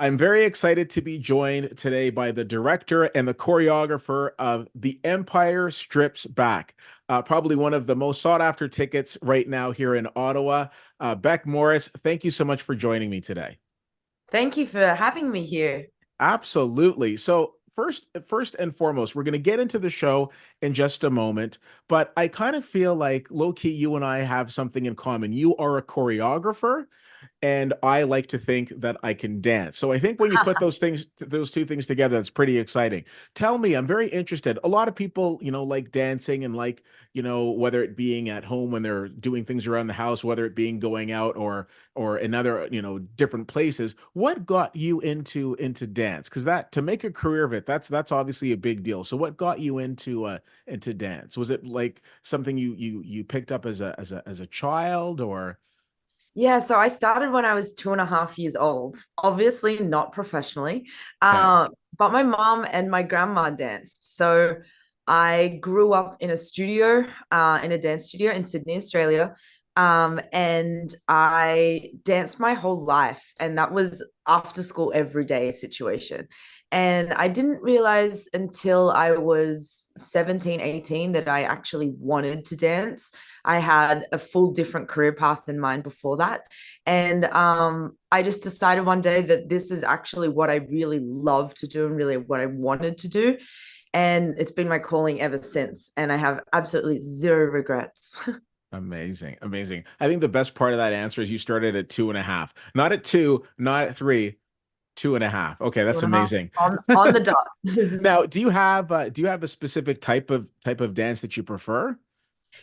I'm very excited to be joined today by the director and the choreographer of The Empire Strips Back, probably one of the most sought after tickets right now here in Ottawa. Bec Morris, thank you so much for joining me today. Thank you for having me here. Absolutely. So first and foremost, we're going to get into the show in just a moment, but I kind of feel like low key, you and I have something in common. You are a choreographer, and I like to think that I can dance. So I think when you put those two things together, that's pretty exciting. Tell me, I'm very interested. A lot of people, like dancing and like, whether it being at home when they're doing things around the house, whether it being going out or in other, different places. What got you into dance? Because that to make a career of it, that's obviously a big deal. So what got you into dance? Was it like something you picked up as a child or Yeah, so I started when I was 2.5 years old, obviously not professionally, okay? but my mom and my grandma danced. So I grew up in a studio, in a dance studio in Sydney, Australia. And I danced my whole life, and that was after school every day situation. And I didn't realize until I was 17, 18 that I actually wanted to dance. I had a full different career path in mind before that. And I just decided one day that this is actually what I really love to do and really what I wanted to do. And it's been my calling ever since. And I have absolutely zero regrets. Amazing, amazing. I think the best part of that answer is you started at two and a half, not at two, not at three, two and a half. Okay, Two that's and a half amazing. on the dot. Now, do you have a specific type of dance that you prefer?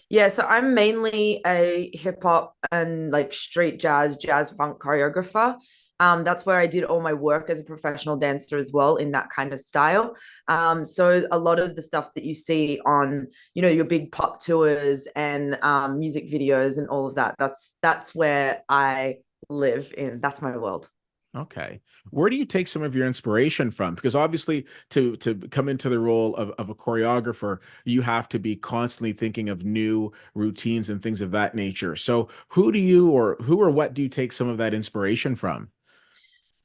Yeah, so I'm mainly a hip hop and like street jazz, jazz funk choreographer. That's where I did all my work as a professional dancer as well in that kind of style. So a lot of the stuff that you see on, your big pop tours and music videos and all of that, that's where I live in. That's my world. Okay. Where do you take some of your inspiration from? Because obviously to come into the role of a choreographer, you have to be constantly thinking of new routines and things of that nature. So who or what do you take some of that inspiration from?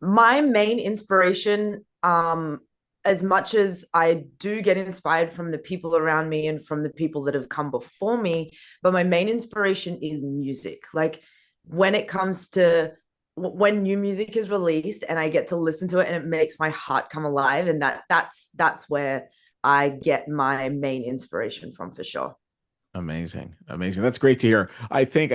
My main inspiration, as much as I do get inspired from the people around me and from the people that have come before me, but my main inspiration is music. Like when it comes to when new music is released and I get to listen to it and it makes my heart come alive, and that's where I get my main inspiration from for sure. Amazing. Amazing. That's great to hear. I think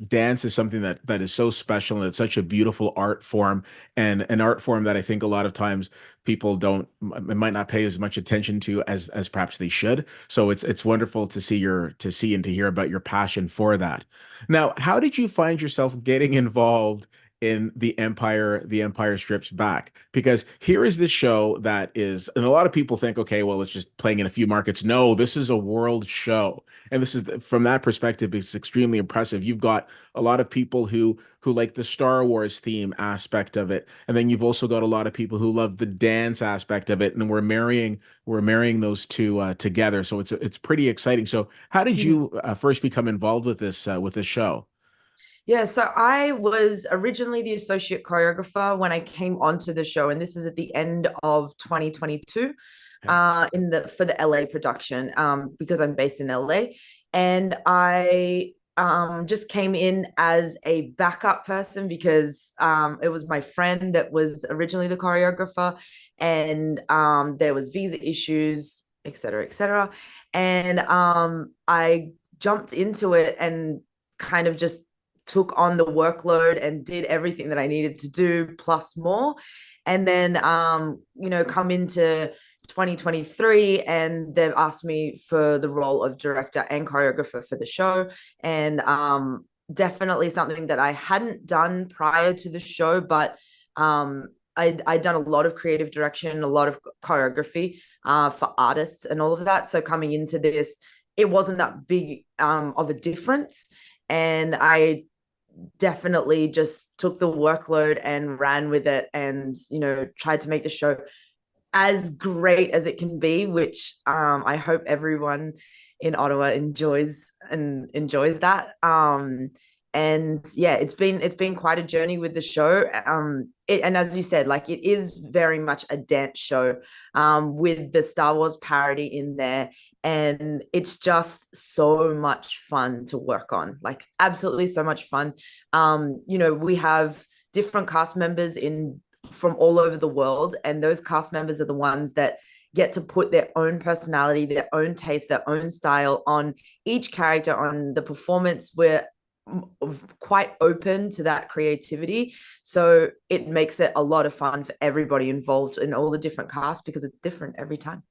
dance is something that is so special and it's such a beautiful art form and an art form that I think a lot of times people don't might not pay as much attention to as perhaps they should. So it's wonderful to see and to hear about your passion for that. Now, how did you find yourself getting involved in the Empire Strips Back? Because here is this show that is, and a lot of people think, okay, well, it's just playing in a few markets. No, this is a world show. And this is from that perspective, it's extremely impressive. You've got a lot of people who like the Star Wars theme aspect of it. And then you've also got a lot of people who love the dance aspect of it. And we're marrying those two together. So it's pretty exciting. So how did Mm. you first become involved with this show? Yeah, so I was originally the associate choreographer when I came onto the show, and this is at the end of 2022, Okay. in the for the LA production, because I'm based in LA, and I just came in as a backup person because it was my friend that was originally the choreographer, and there was visa issues, et cetera, et cetera, and I jumped into it and kind of just took on the workload and did everything that I needed to do plus more. And then come into 2023 and they've asked me for the role of director and choreographer for the show. And definitely something that I hadn't done prior to the show, but I'd done a lot of creative direction, a lot of choreography for artists and all of that. So coming into this, it wasn't that big of a difference. And I definitely just took the workload and ran with it and tried to make the show as great as it can be, which I hope everyone in Ottawa enjoys that. And yeah, it's been quite a journey with the show. And as you said, like it is very much a dance show, with the Star Wars parody in there, and it's just so much fun to work on, like absolutely so much fun. We have different cast members in from all over the world, and those cast members are the ones that get to put their own personality, their own taste, their own style on each character, on the performance. We're quite open to that creativity, so it makes it a lot of fun for everybody involved in all the different casts because it's different every time.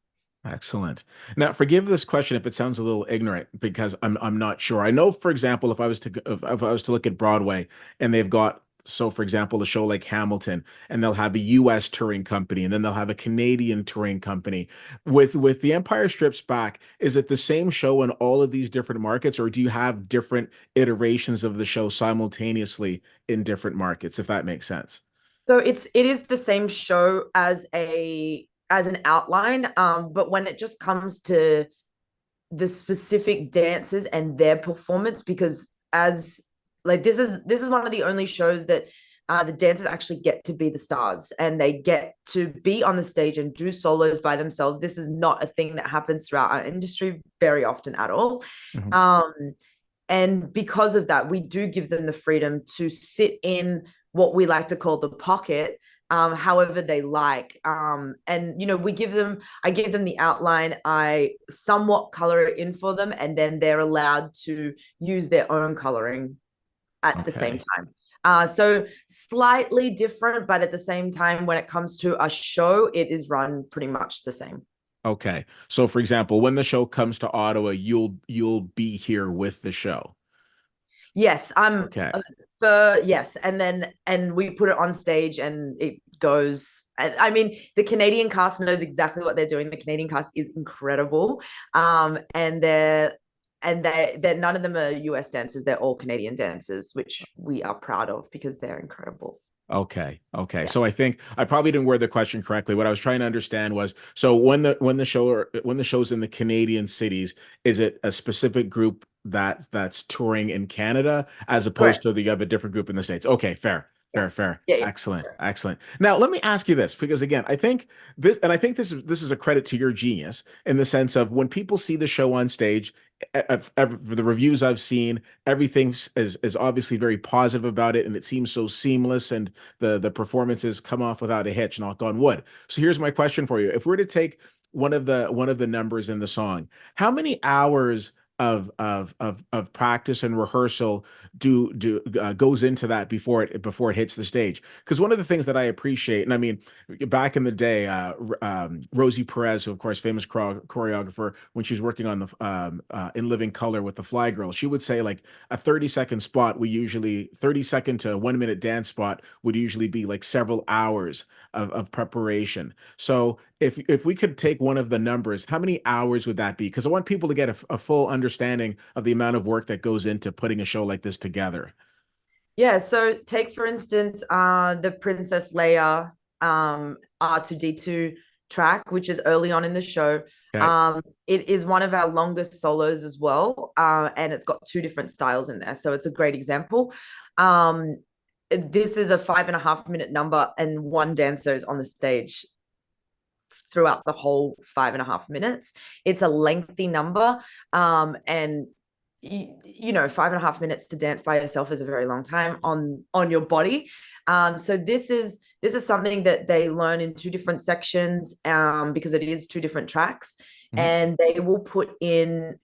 Excellent. Now, forgive this question if it sounds a little ignorant because I'm not sure. I know, for example, if I was to look at Broadway and they've got, so for example, a show like Hamilton, and they'll have a U.S. touring company, and then they'll have a Canadian touring company. With The Empire Strips Back, is it the same show in all of these different markets, or do you have different iterations of the show simultaneously in different markets, if that makes sense? So it is the same show as an outline, but when it just comes to the specific dancers and their performance, because as like this is one of the only shows that the dancers actually get to be the stars, and they get to be on the stage and do solos by themselves. This is not a thing that happens throughout our industry very often at all. Mhm. um and because of that, we do give them the freedom to sit in what we like to call the pocket, however they like. And I give them the outline, I somewhat color it in for them, and then they're allowed to use their own coloring at the same Okay. time. So slightly different, but at the same time, when it comes to a show, it is run pretty much the same. Okay. So for example, when the show comes to Ottawa, you'll be here with the show. Yes, I'm Okay. for yes, and we put it on stage and it goes. I mean, the Canadian cast knows exactly what they're doing. The Canadian cast is incredible, and they're none of them are US dancers. They're all Canadian dancers, which we are proud of because they're incredible. Okay. Okay. Yeah, So I think I probably didn't word the question correctly. What I was trying to understand was, so when the show's in the Canadian cities, is it a specific group that's touring in Canada as opposed correct. to you have a different group in the States? Okay, fair. Fair, Yes, fair. yeah, yeah. Excellent. Excellent. Now, let me ask you this, because again, I think this, and I think this is a credit to your genius in the sense of when people see the show on stage, for the reviews I've seen, everything is obviously very positive about it, and it seems so seamless, and the performances come off without a hitch, knock on wood. So here's my question for you. If we're to take one of the numbers in the song, how many hours of practice and rehearsal do goes into that before it hits the stage? Because one of the things that I appreciate, and I mean, back in the day, Rosie Perez, who of course famous choreographer, when she was working on the in Living Color with the Fly Girl, she would say like a 30-second spot, we usually 30-second to 1 minute dance spot would usually be like several hours of preparation. So if we could take one of the numbers, how many hours would that be? Because I want people to get a full understanding of the amount of work that goes into putting a show like this together. Yeah, so take for instance, the Princess Leia R2D2 track, which is early on in the show. Okay. It is one of our longest solos as well, and it's got two different styles in there, so it's a great example. Um, this is a 5.5 minute number, and one dancer is on the stage throughout the whole 5.5 minutes. It's a lengthy number, and 5.5 minutes to dance by yourself is a very long time on your body. So this is something that they learn in two different sections, because it is two different tracks, Mhm. and they will put in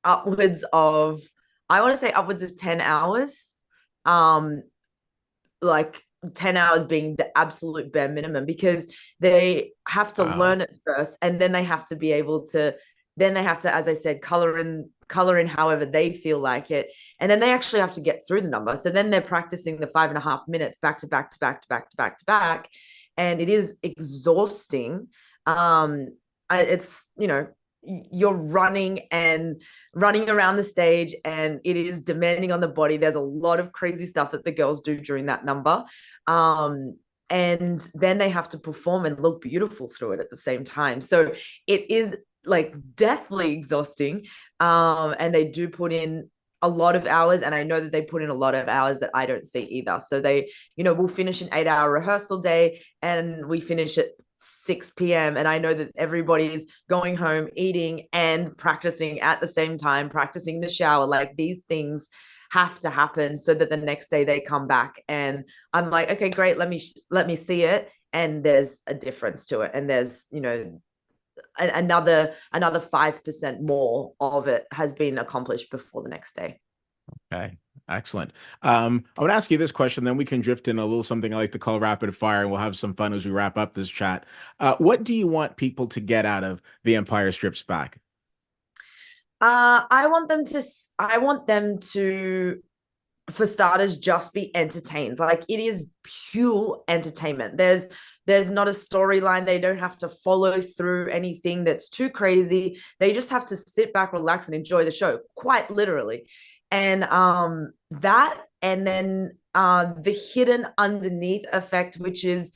upwards of, I want to say upwards of 10 hours. Um, like 10 hours being the absolute bare minimum, because they have to Wow. learn it first, and then they have to be able to, then they have to, as I said, color in however they feel like it, and then they actually have to get through the number. So then they're practicing the 5.5 minutes back to back to back to back to back to back, and it is exhausting. It's you're running around the stage, and it is demanding on the body. There's a lot of crazy stuff that the girls do during that number. um and then they have to perform and look beautiful through it at the same time, so it is like deathly exhausting. And they do put in a lot of hours, and I know that they put in a lot of hours that I don't see either. So they, we'll finish an 8 hour rehearsal day and we finish at 6 p.m. And I know that everybody's going home, eating and practicing at the same time, practicing the shower. Like these things have to happen so that the next day they come back and I'm like, okay, great, let me see it. And there's a difference to it. And there's, another 5% more of it has been accomplished before the next day. Okay, excellent. I would ask you this question, then we can drift in a little something I like to call rapid fire, and we'll have some fun as we wrap up this chat. What do you want people to get out of The Empire Strips Back? I want them to, for starters, just be entertained. Like it is pure entertainment. There's not a storyline. They don't have to follow through anything that's too crazy. They just have to sit back, relax, and enjoy the show, quite literally. And that, and then the hidden underneath effect, which is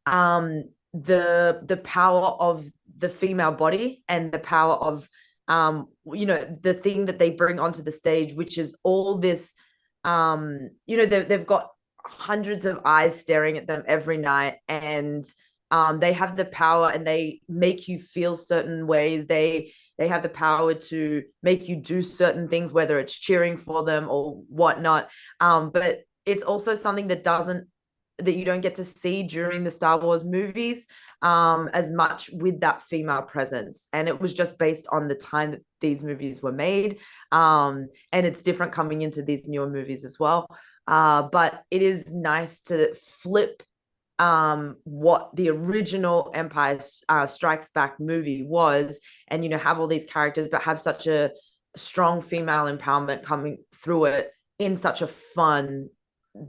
the power of the female body and the power of the thing that they bring onto the stage, which is all this they've got hundreds of eyes staring at them every night, and they have the power and they make you feel certain ways. They have the power to make you do certain things, whether it's cheering for them or whatnot. But it's also something that you don't get to see during the Star Wars movies as much, with that female presence. And it was just based on the time that these movies were made. And it's different coming into these newer movies as well. But it is nice to flip what the original Empire Strikes Back movie was, and have all these characters, but have such a strong female empowerment coming through it in such a fun,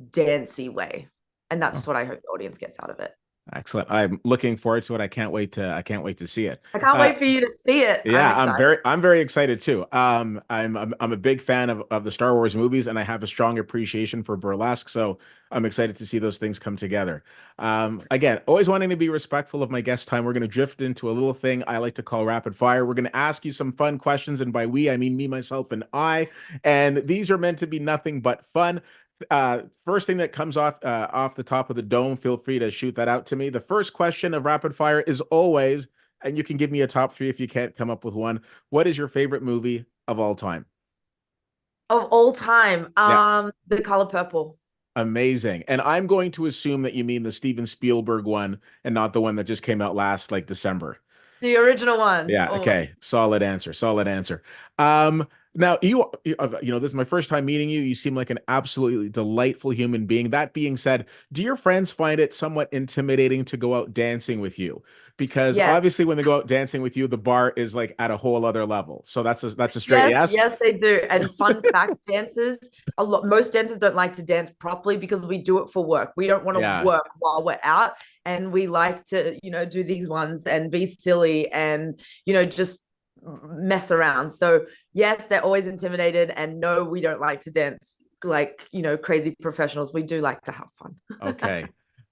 dancey way. And that's what I hope the audience gets out of it. Excellent. I'm looking forward to it. I can't wait to see it. I can't Uh, wait for you to see it. I'm Yeah, I'm excited. very excited too. I'm a big fan of the Star Wars movies, and I have a strong appreciation for burlesque, so I'm excited to see those things come together. Again, always wanting to be respectful of my guest time. We're going to drift into a little thing I like to call rapid fire. We're going to ask you some fun questions, and by we, I mean me, myself, and I. And these are meant to be nothing but fun. First thing that comes off the top of the dome, feel free to shoot that out to me. The first question of rapid fire is always, and you can give me a top three if you can't come up with one. What is your favorite movie of all time? Of all time, Yeah, The Color Purple. amazing. And I'm going to assume that you mean the Steven Spielberg one and not the one that just came out last like December. The original one, Yeah, okay. always. Solid answer. Solid answer. Now this is my first time meeting you. You seem like an absolutely delightful human being. That being said, do your friends find it somewhat intimidating to go out dancing with you? Because Yes. obviously when they go out dancing with you, the bar is like at a whole other level. So that's a straight Yes, yes. yes, they do. And fun fact, most dancers don't like to dance properly because we do it for work. We don't want to Yeah. work while we're out. And we like to, do these ones and be silly and, just mess around. So yes, they're always intimidated. And no, we don't like to dance like, crazy professionals. We do like to have fun. Okay.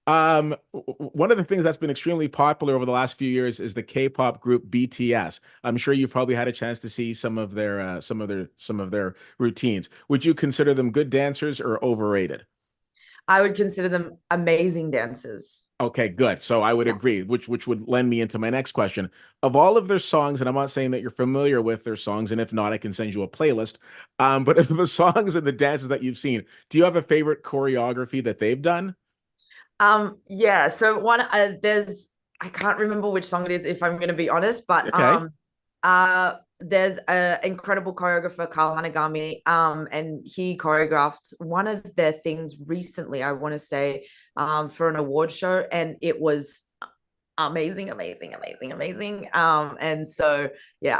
One of the things that's been extremely popular over the last few years is the K-pop group BTS. I'm sure you've probably had a chance to see some of their routines. Would you consider them good dancers or overrated? I would consider them amazing dancers. Okay, good. So I would Yeah. agree, which would lend me into my next question. Of all of their songs, and I'm not saying that you're familiar with their songs, and if not, I can send you a playlist. But of the songs and the dances that you've seen, do you have a favorite choreography that they've done? Yeah, so there's, I can't remember which song it is, if I'm going to be honest, but Okay. there's a incredible choreographer, Carl Hanagami, and he choreographed one of their things recently, I want to say, for an award show, and it was amazing, amazing, amazing, amazing. And so yeah,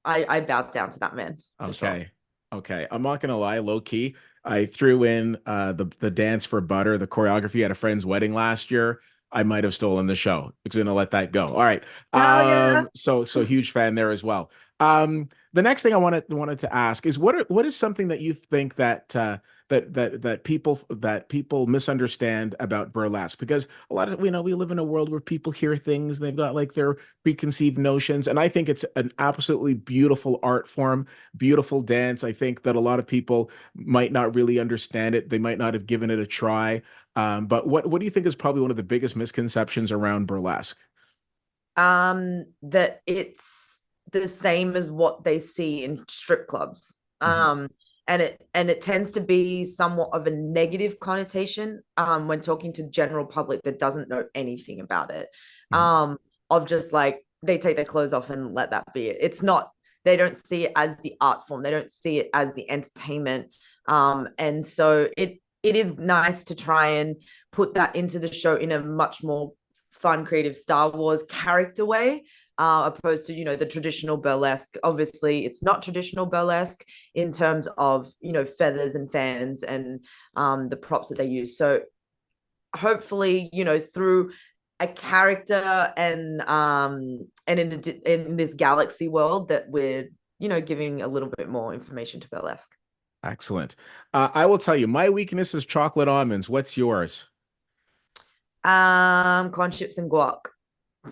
I bowed down to that man for sure. Okay. Okay. I'm not gonna lie, low key. I threw in the dance for butter, the choreography at a friend's wedding last year. I might have stolen the show. I'm gonna let that go. All right. Hell yeah. So huge fan there as well. The next thing I wanted to ask is what is something that you think that that people misunderstand about burlesque, because a lot of, we live in a world where people hear things, they've got like their preconceived notions, and I think it's an absolutely beautiful art form, beautiful dance. I think that a lot of people might not really understand it. They might not have given it a try. But what do you think is probably one of the biggest misconceptions around burlesque? That it's the same as what they see in strip clubs. Mhm. And it tends to be somewhat of a negative connotation when talking to general public that doesn't know anything about it. Mhm. Um, of just like they take their clothes off and let that be it. It's not, they don't see it as the art form. They don't see it as the entertainment. And so it is nice to try and put that into the show in a much more fun, creative Star Wars character way, opposed to, the traditional burlesque. Obviously, it's not traditional burlesque in terms of, feathers and fans and the props that they use. So hopefully, through a character and in this galaxy world that we're, giving a little bit more information to burlesque. Excellent. I will tell you, my weakness is chocolate almonds. What's yours? Corn chips and guac.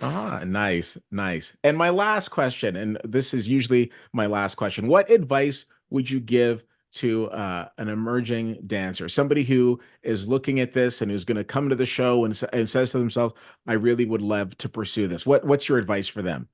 Ah, nice, nice. And my last question, and this is usually my last question, what advice would you give to an emerging dancer, somebody who is looking at this and who's going to come to the show and says to themselves, "I really would love to pursue this." What's your advice for them?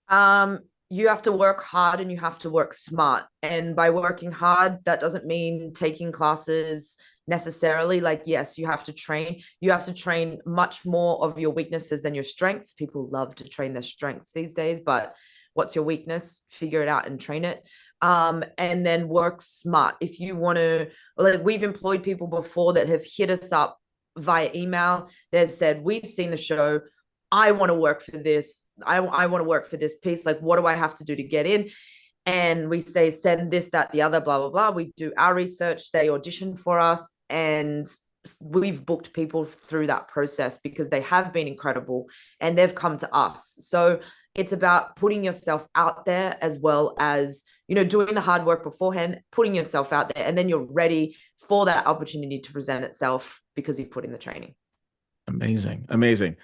Um, you have to work hard and you have to work smart. And by working hard, that doesn't mean taking classes necessarily. Like, yes, you have to train. You have to train much more of your weaknesses than your strengths. People love to train their strengths these days, but what's your weakness? Figure it out and train it. And then work smart. If you want to, like, we've employed people before that have hit us up via email. They've said, we've seen the show. I want to work for this. I want to work for this piece. Like, what do I have to do to get in? And we say, send this, that, the other, blah, blah, blah. We do our research. They audition for us. And we've booked people through that process because they have been incredible and they've come to us. So it's about putting yourself out there as well as, doing the hard work beforehand, putting yourself out there, and then you're ready for that opportunity to present itself because you've put in the training. Amazing, amazing.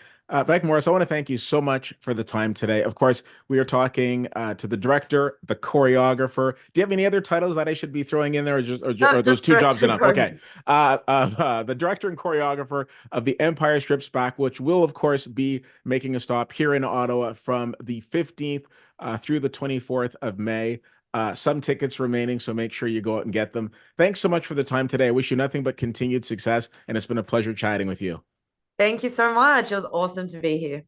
Bec Morris, I want to thank you so much for the time today. Of course, we are talking to the director, the choreographer. Do you have any other titles that I should be throwing in there, or No, are those just two jobs director and enough? Okay. choreographer. The director and choreographer of The Empire Strips Back, which will, of course, be making a stop here in Ottawa from the 15th through the 24th of May. Some tickets remaining, so make sure you go out and get them. Thanks so much for the time today. I wish you nothing but continued success, and it's been a pleasure chatting with you. Thank you so much. It was awesome to be here.